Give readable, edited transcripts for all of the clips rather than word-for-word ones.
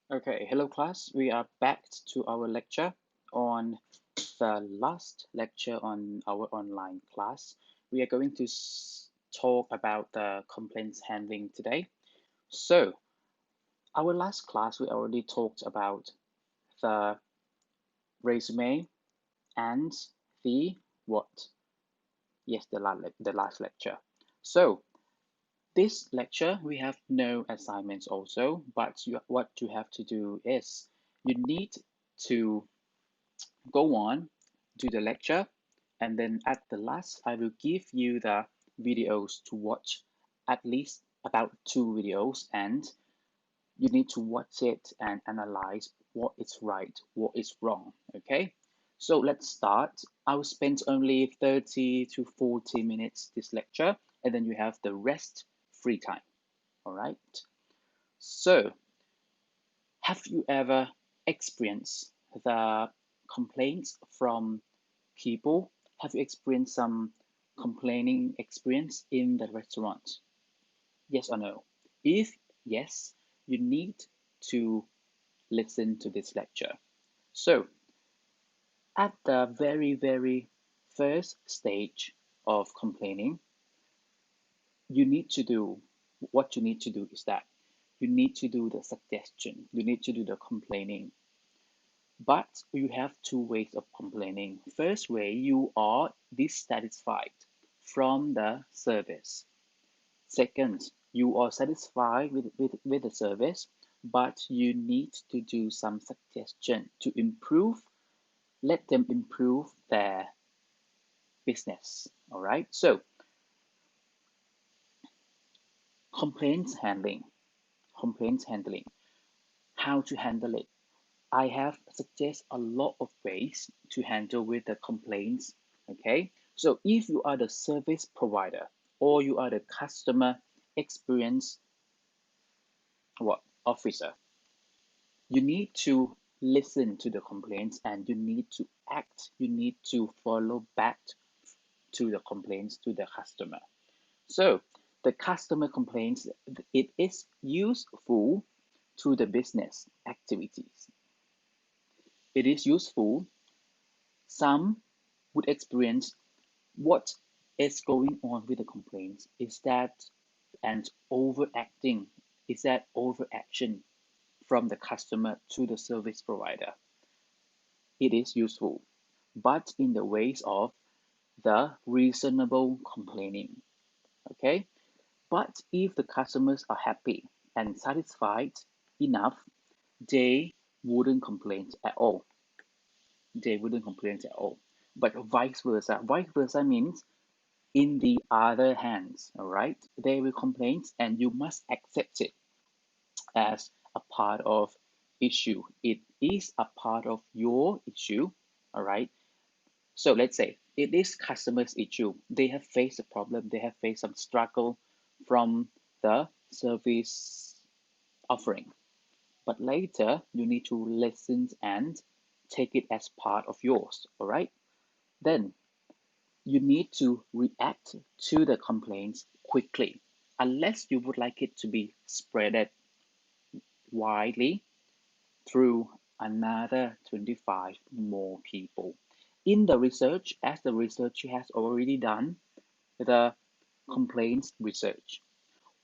Okay, hello class. We are back to our lecture on the last lecture on our online class. We are going to talk about the complaints handling today. So, our last class, we already talked about the resume and the what? Yes, the last lecture. So, this lecture, we have no assignments also, but what you have to do is you need to go on, do the lecture, and then at the last, I will give you the videos to watch, at least about two videos, and you need to watch it and analyze what is right, what is wrong, okay? So let's start. I will spend only 30 to 40 minutes this lecture, and then you have the rest free time, all right? So have you ever experienced the complaints from people? Have you experienced some complaining experience in the restaurant? Yes or no? If yes, you need to listen to this lecture. So, at the very first stage of complaining, you need to do what you need to do is that you need to do the suggestion, you need to do the complaining. But you have two ways of complaining. First way, you are dissatisfied from the service. Second, you are satisfied with the service, but you need to do some suggestion to improve, let them improve their business. All right. So complaints handling, complaints handling, how to handle it. I have suggest a lot of ways to handle with the complaints. Okay, so if you are the service provider or you are the customer experience what officer, you need to listen to the complaints and you need to act. You need to follow back to the complaints to the customer. So the customer complains it is useful to the business activities. It is useful. Some would experience what is going on with the complaints is that and overacting is that overaction from the customer to the service provider. It is useful, but in the ways of the reasonable complaining. Okay, but if the customers are happy and satisfied enough, they wouldn't complain at all. They wouldn't complain at all. But vice versa. Vice versa means in the other hands, all right, they will complain and you must accept it as a part of issue. It is a part of your issue, all right. So let's say it is customers issue. They have faced a problem. They have faced some struggle from the service offering. But later you need to listen and take it as part of yours, all right. Then you need to react to the complaints quickly, unless you would like it to be spread widely through another 25 more people. In the research, as the researcher has already done the complaints research,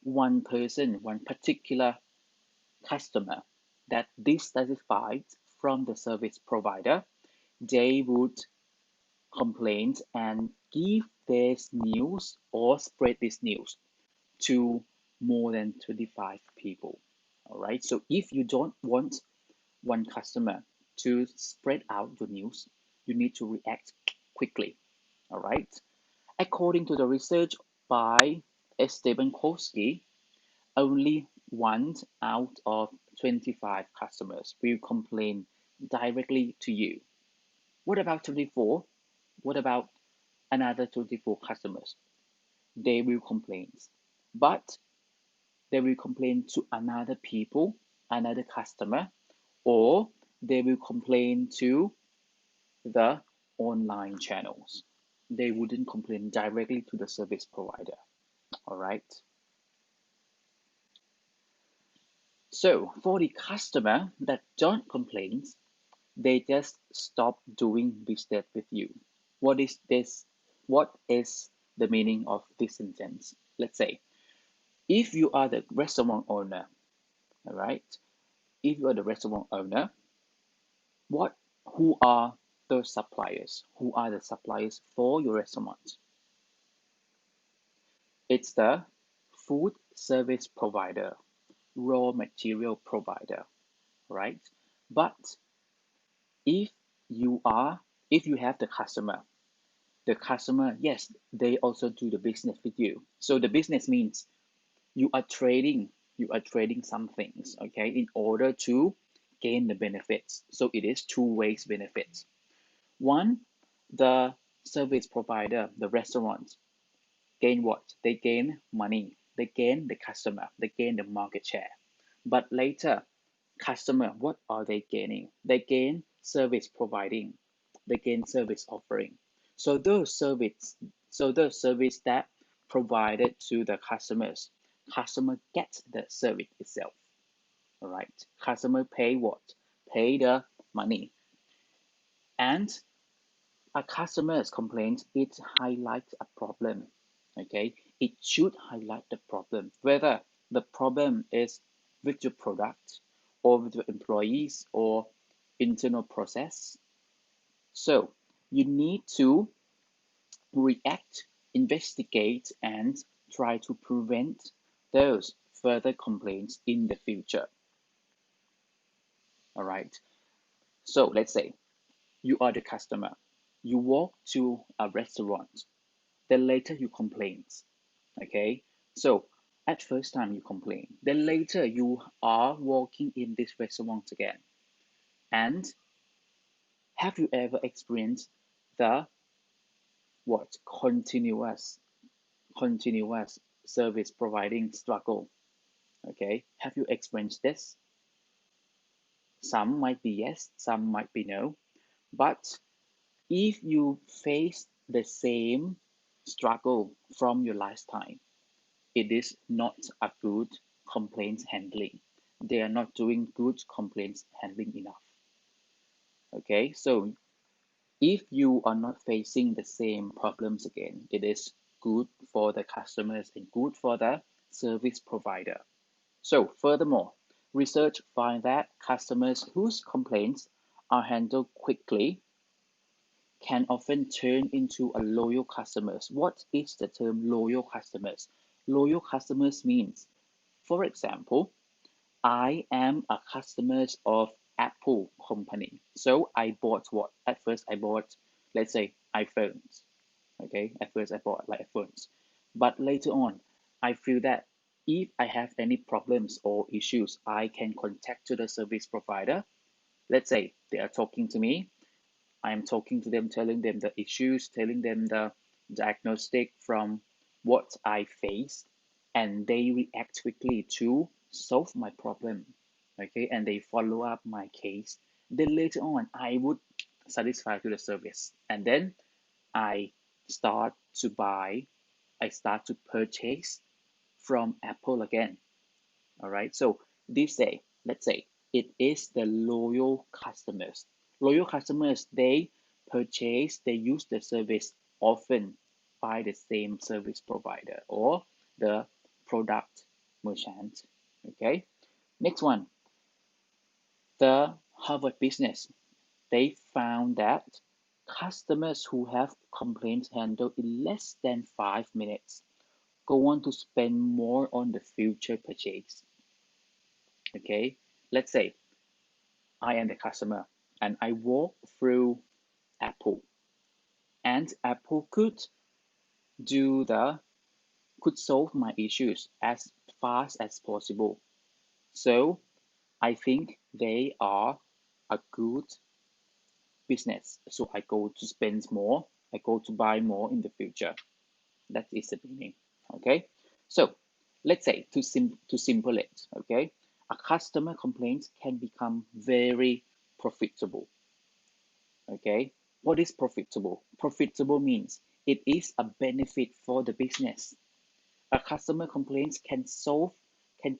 one person, one particular customer that dissatisfied from the service provider, they would complain and give this news or spread this news to more than 25 people. All right. So if you don't want one customer to spread out your news, you need to react quickly. All right. According to the research by Esteban Kowski, only one out of 25 customers will complain directly to you. What about 24? What about another 24 customers? They will complain. But they will complain to another people, another customer, or they will complain to the online channels. They wouldn't complain directly to the service provider. All right. So for the customer that don't complain, they just stop doing business with you. What is this? What is the meaning of this sentence? Let's say if you are the restaurant owner, all right? If you are the restaurant owner, what who are the suppliers? Who are the suppliers for your restaurant? It's the food service provider, raw material provider, right? But if you are if you have the customer, yes, they also do the business with you. So the business means you are trading, you are trading some things, okay, in order to gain the benefits. So it is two ways benefits. One, the service provider, the restaurant, gain what? They gain money, they gain the customer, they gain the market share. But later, customer, what are they gaining? They gain service providing, they gain service offering. So those service that provided to the customers, customer gets the service itself. All right. Customer pay what? Pay the money. And a customer's complaint, it highlights a problem. Okay. It should highlight the problem. Whether the problem is with your product or with your employees or internal process. So you need to react, investigate, and try to prevent those further complaints in the future. All right. So let's say you are the customer. You walk to a restaurant. Then later you complain. Okay. So at first time you complain. Then later you are walking in this restaurant again. And have you ever experienced the what continuous service providing struggle? Okay, have you experienced this? Some might be yes, some might be no. But if you face the same struggle from your lifetime, it is not a good complaints handling. They are not doing good complaints handling enough. Okay, so if you are not facing the same problems again, it is good for the customers and good for the service provider. So furthermore, research find that customers whose complaints are handled quickly can often turn into a loyal customers. What is the term loyal customers? Loyal customers means, for example, I am a customer of Apple company. So I bought what? At first I bought, let's say, iPhones. Okay, at first I bought like iPhones. But later on, I feel that if I have any problems or issues, I can contact to the service provider. Let's say they are talking to me. I am talking to them, telling them the issues, telling them the diagnostic from what I face, and they react quickly to solve my problem. Okay, and they follow up my case. Then later on, I would satisfy to the service, and then I start to buy, I start to purchase from Apple again. All right. So this say, let's say it is the loyal customers. Loyal customers, they purchase, they use the service often by the same service provider or the product merchant. Okay. Next one, the Harvard Business. They found that customers who have complaints handled in less than 5 minutes go on to spend more on the future purchase. Okay, let's say I am the customer and I walk through Apple, and Apple do the could solve my issues as fast as possible. So I think they are a good business. So I go to spend more, I go to buy more in the future. That is the meaning. Okay. So let's say to simple it, okay, a customer complaint can become very profitable. Okay. What is profitable? Profitable means it is a benefit for the business. A customer complaints can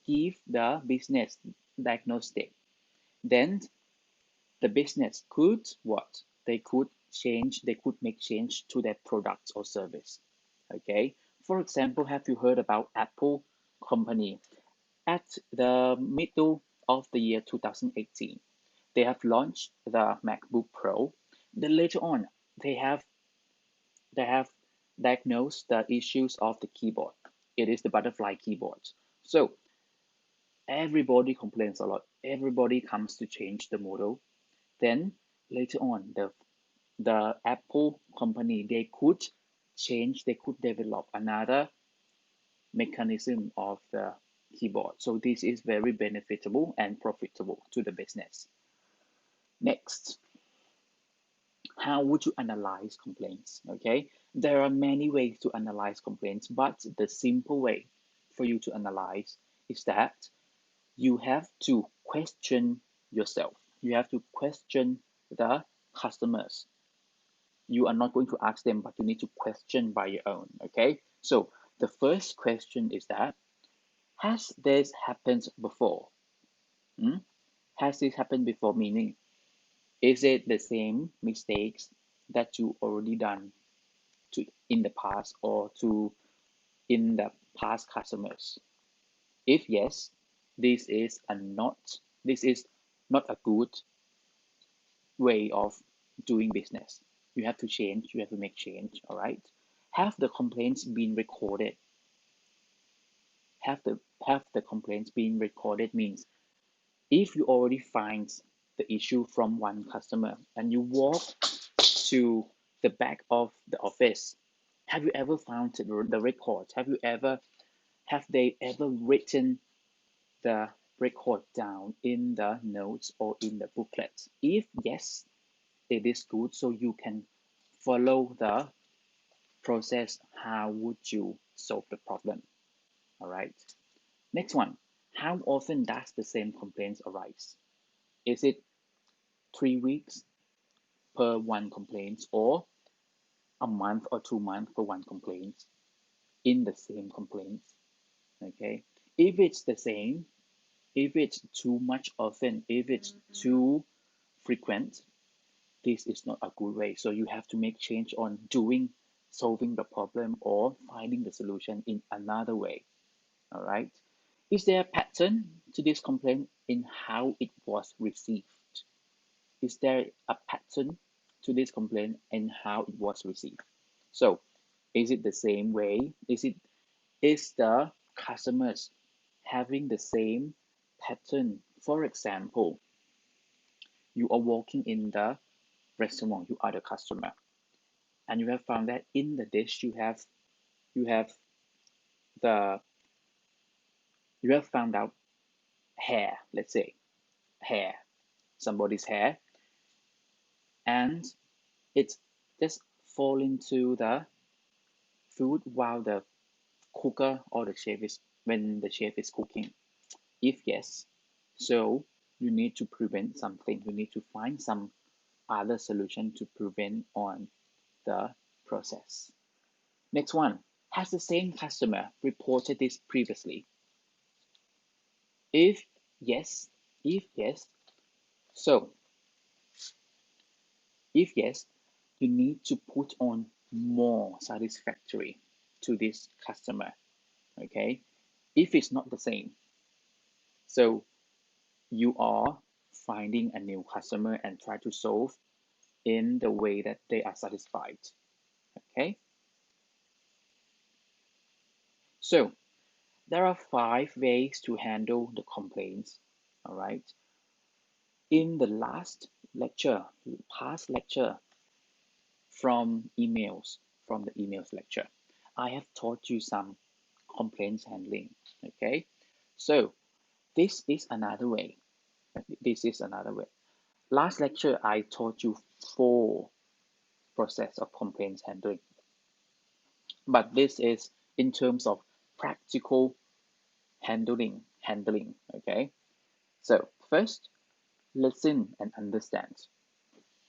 give the business diagnostic. Then the business could what? They could change, they could make change to their products or service. Okay. For example, have you heard about Apple company? At the middle of the year 2018, they have launched the MacBook Pro. Then later on, they have they have diagnosed the issues of the keyboard. It is the butterfly keyboard. So everybody complains a lot. Everybody comes to change the model. Then later on, the Apple company, they could change, they could develop another mechanism of the keyboard. So this is very beneficial and profitable to the business. Next, how would you analyze complaints? Okay, there are many ways to analyze complaints, but the simple way for you to analyze is that you have to question yourself. You have to question the customers. You are not going to ask them, but you need to question by your own. Okay, so the first question is that, has this happened before? Hmm? Has this happened before? Meaning, is it the same mistakes that you already done to in the past or to in the past customers? If yes, this is a not this is not a good way of doing business. You have to change, you have to make change, all right? Have the complaints been recorded? Have the complaints been recorded means, if you already find the issue from one customer and you walk to the back of the office, have you ever found the records? Have they ever written the record down in the notes or in the booklets? If yes, it is good, so you can follow the process. How would you solve the problem? All right. Next one. How often does the same complaints arise? Is it 3 weeks per one complaint, or a month or 2 months for one complaint in the same complaint? Okay. If it's the same, if it's too much often, if it's too frequent, this is not a good way. So you have to make change on solving the problem or finding the solution in another way. All right. Is there a pattern to this complaint in how it was received? Is there a pattern to this complaint and how it was received? So is it the same way? Is the customers having the same pattern? For example, you are walking in the restaurant, you are the customer, and you have found that in the dish you have the you have found out hair, let's say hair, somebody's hair, and it's just fall into the food while the cooker or the chef is when the chef is cooking. If yes, so you need to prevent something. You need to find some other solution to prevent on the process. Next one, has the same customer reported this previously? If yes, if yes, so if yes, you need to put on more satisfactory to this customer. Okay, if it's not the same, so you are finding a new customer and try to solve in the way that they are satisfied. Okay, so there are 5 ways to handle the complaints. All right, in the past lecture from the emails lecture, I have taught you some complaints handling. Okay, so this is another way. This is another way. Last lecture, I taught you 4 process of complaints handling, but this is in terms of practical handling. Okay, so first, listen and understand.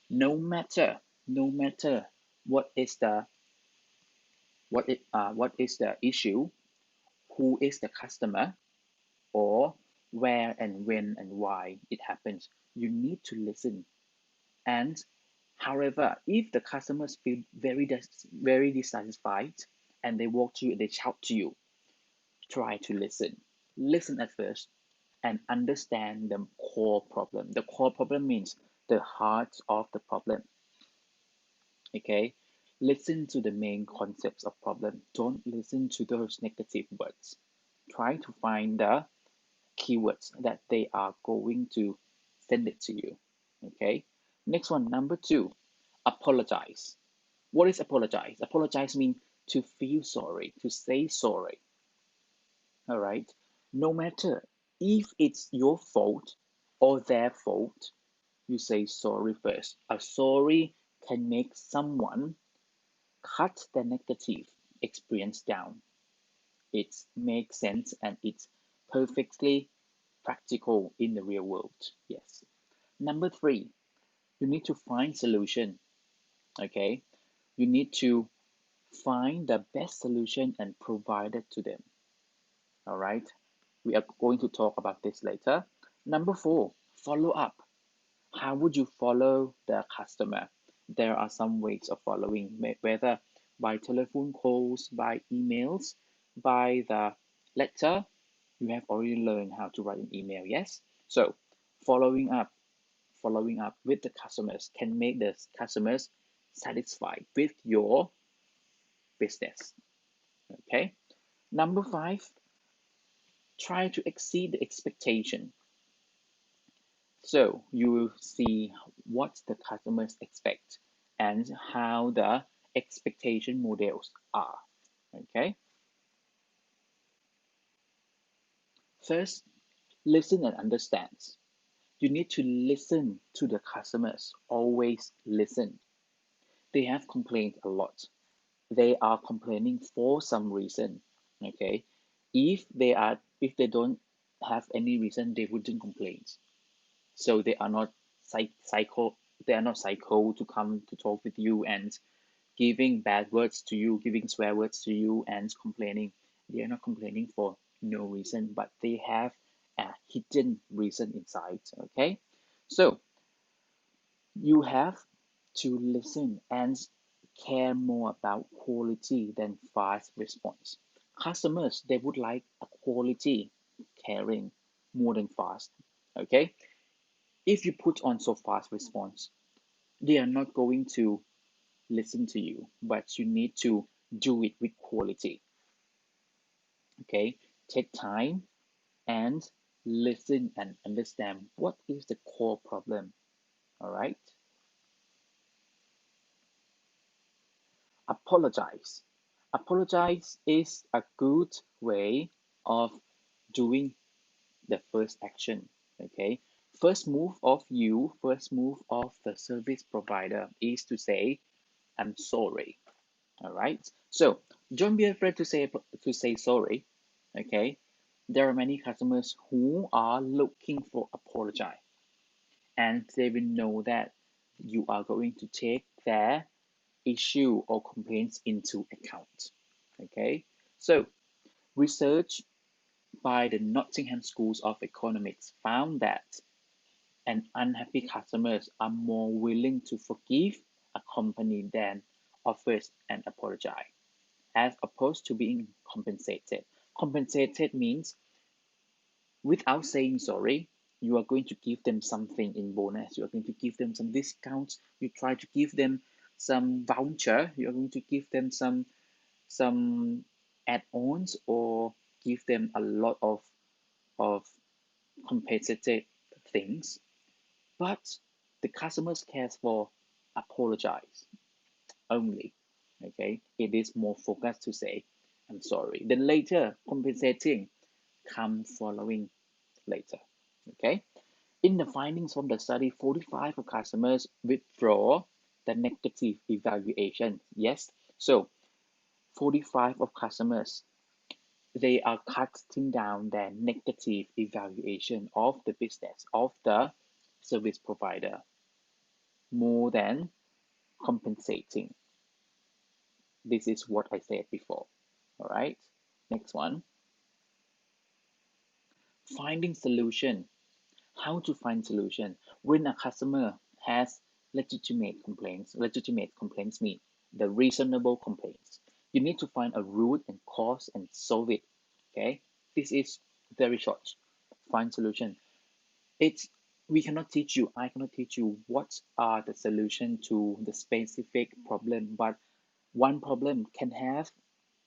No matter what is the what is the issue, who is the customer, or where and when and why it happens. You need to listen. And however, if the customers feel very dissatisfied and they walk to you, they shout to you, try to listen. Listen at first and understand the core problem. The core problem means the heart of the problem. Okay? Listen to the main concepts of problem. Don't listen to those negative words. Try to find the keywords that they are going to send it to you. Okay? Next one, number two, apologize. What is apologize? Apologize means to feel sorry, to say sorry. All right. No matter if it's your fault or their fault, you say sorry first. A sorry can make someone cut the negative experience down. It makes sense and it's perfectly practical in the real world. Yes. Number three, you need to find solution. Okay. You need to find the best solution and provide it to them. All right. We are going to talk about this later. Number four, follow up. How would you follow the customer? There are some ways of following, whether by telephone calls, by emails, by the letter. You have already learned how to write an email, yes? So following up, following up with the customers can make the customers satisfied with your business. Okay. Number five, try to exceed the expectation. So you will see what the customers expect and how the expectation models are. Okay. First, listen and understand. You need to listen to the customers. Always listen. They have complained a lot. They are complaining for some reason. Okay. If they don't have any reason, they wouldn't complain. So they are not psycho they are not psycho to come to talk with you and giving bad words to you, giving swear words to you and complaining. They are not complaining for no reason, but they have a hidden reason inside. Okay. So you have to listen and care more about quality than fast response. Customers, they would like a quality caring more than fast. Okay. If you put on so fast response, they are not going to listen to you, but you need to do it with quality. Okay, take time and listen and understand what is the core problem. All right, apologize. Apologize is a good way of doing the first action. Okay, first move of the service provider is to say, I'm sorry. All right. So don't be afraid to say sorry. Okay. There are many customers who are looking for apology, and they will know that you are going to take their issue or complaints into account. Okay. So research by the Nottingham Schools of Economics found that and unhappy customers are more willing to forgive a company than offers an apology, as opposed to being compensated. Compensated means without saying sorry, you are going to give them something in bonus. You are going to give them some discounts. You try to give them some voucher. You are going to give them some add-ons or give them a lot of compensated things. But the customers cares for apologize only. Okay, it is more focused to say I'm sorry. Then later compensating come following later. Okay, in the findings from the study, 45 of customers withdraw the negative evaluation. Yes, so 45 of customers, they are cutting down their negative evaluation of the business of the service provider more than compensating. This is what I said before. All right. Next one. Finding solution. How to find solution when a customer has legitimate complaints mean the reasonable complaints. You need to find a root and cause and solve it. Okay, this is very short. Find solution. It's we cannot teach you, I cannot teach you what are the solution to the specific problem, but one problem can have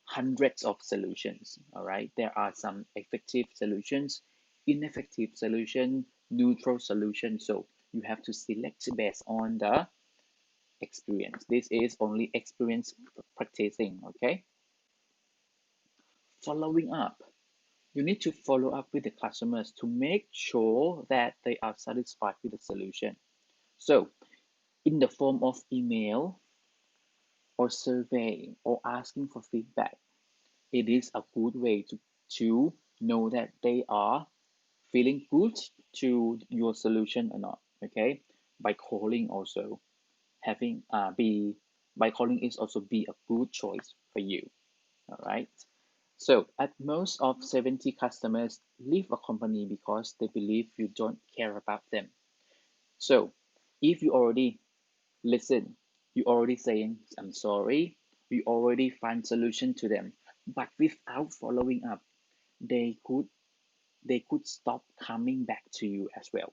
hundreds of solutions. All right, there are some effective solutions, ineffective solution, neutral solution. So you have to select based on the experience. This is only experience practicing. Okay, following up. You need to follow up with the customers to make sure that they are satisfied with the solution. So in the form of email or survey or asking for feedback, it is a good way to know that they are feeling good to your solution or not. Okay, by calling also having be by calling is also be a good choice for you. All right, so at most of 70 customers leave a company because they believe you don't care about them. So if you already listen, you already saying I'm sorry, you already find solution to them, but without following up, they could they could stop coming back to you as well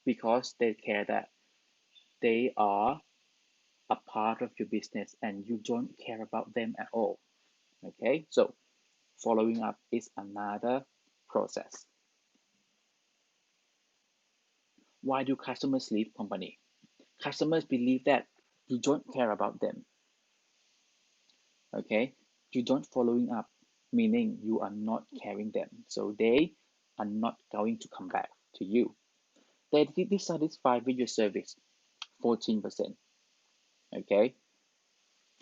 because they care that they are a part of your business and you don't care about them at all. Okay, so following up is another process. Why do customers leave company? Customers believe that you don't care about them. Okay, you don't following up, meaning you are not caring them, so they are not going to come back to you. They dissatisfied with your service, 14%. Okay,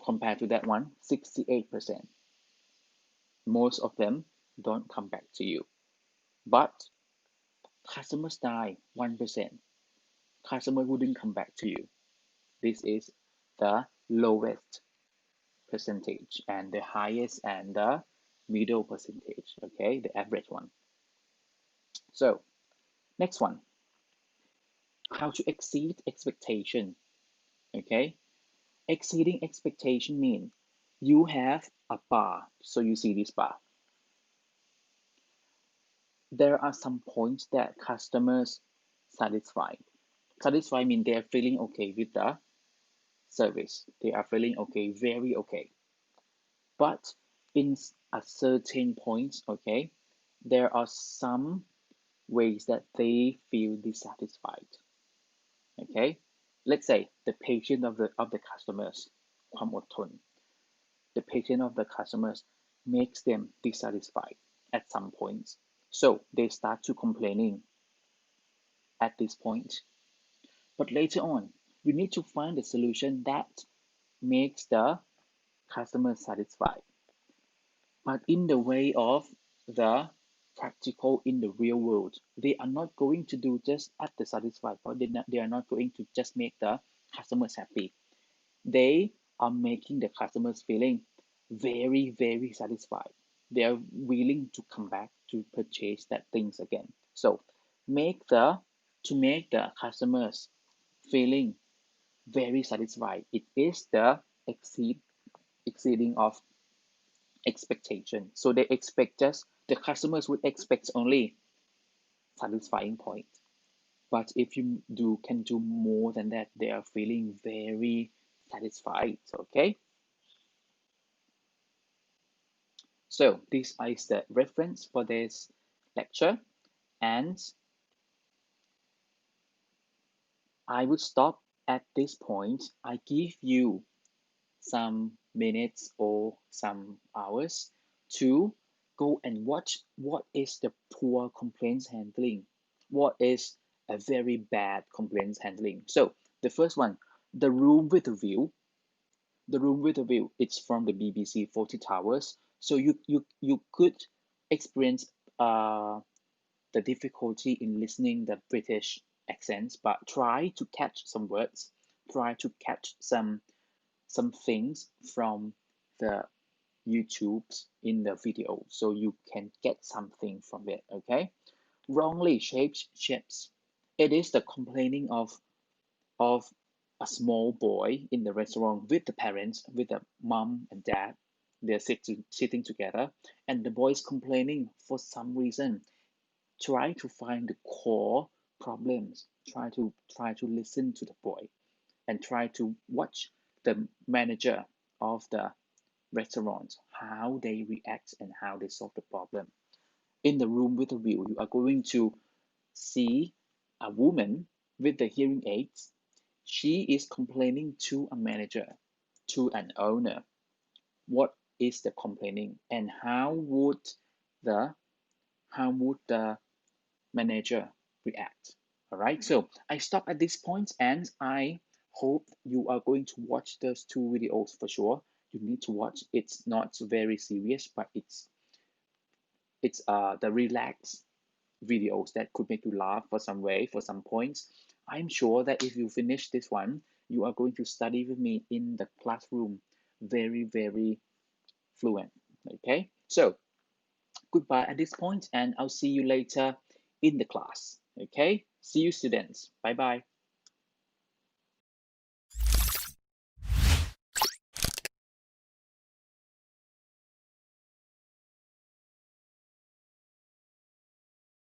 compared to that one, 68%. Most of them don't come back to you. But customers die, 1%. Customer wouldn't come back to you. This is the lowest percentage, and the highest and the middle percentage. Okay, the average one. So next one, how to exceed expectation. Okay, exceeding expectation means you have a bar. So you see this bar. There are some points that customers satisfy. Satisfy means they are feeling okay with the service. They are feeling okay, very okay. But in a certain point, okay, there are some ways that they feel dissatisfied. Okay, let's say the patient of the customers ความอดทน the patient of the customers makes them dissatisfied at some points, so they start to complaining at this point. But later on, you need to find a solution that makes the customer satisfied, but in the way of the practical in the real world. They are not going to do just at the satisfied point. They are not going to just make the customers happy. They are making the customers feeling very, very satisfied. They are willing to come back to purchase that things again. So make the to make the customers feeling very satisfied. It is the exceeding of expectation. So they expect just the customers would expect only satisfying point. But if you can do more than that, they are feeling very satisfied. Okay. So this is the reference for this lecture, and I would stop at this point. I give you some minutes or some hours to go and watch what is the poor complaints handling, what is a very bad complaints handling. So the first one, the room with a view. The room with a view, it's from the BBC 40 Towers. So you could experience the difficulty in listening the British accents, but try to catch some words, try to catch some things from the YouTube's in the video, so you can get something from it. Okay, wrongly shaped chips. It is the complaining of a small boy in the restaurant with the parents, with the mom and dad. They're sitting together, and the boy is complaining for some reason. Try to find the core problems. Try to listen to the boy and try to watch the manager of the restaurant, how they react and how they solve the problem. In the room with the wheel, you are going to see a woman with the hearing aids. She is complaining to a manager, to an owner. What is the complaining, and the how would the manager react? All right, so I stop at this point, and I hope you are going to watch those two videos for sure. You need to watch. It's not very serious, but it's the relaxed videos that could make you laugh for some way, for some points. I'm sure that if you finish this one, you are going to study with me in the classroom very, very fluent. Okay, so goodbye at this point, and I'll see you later in the class. Okay, see you, students. Bye bye.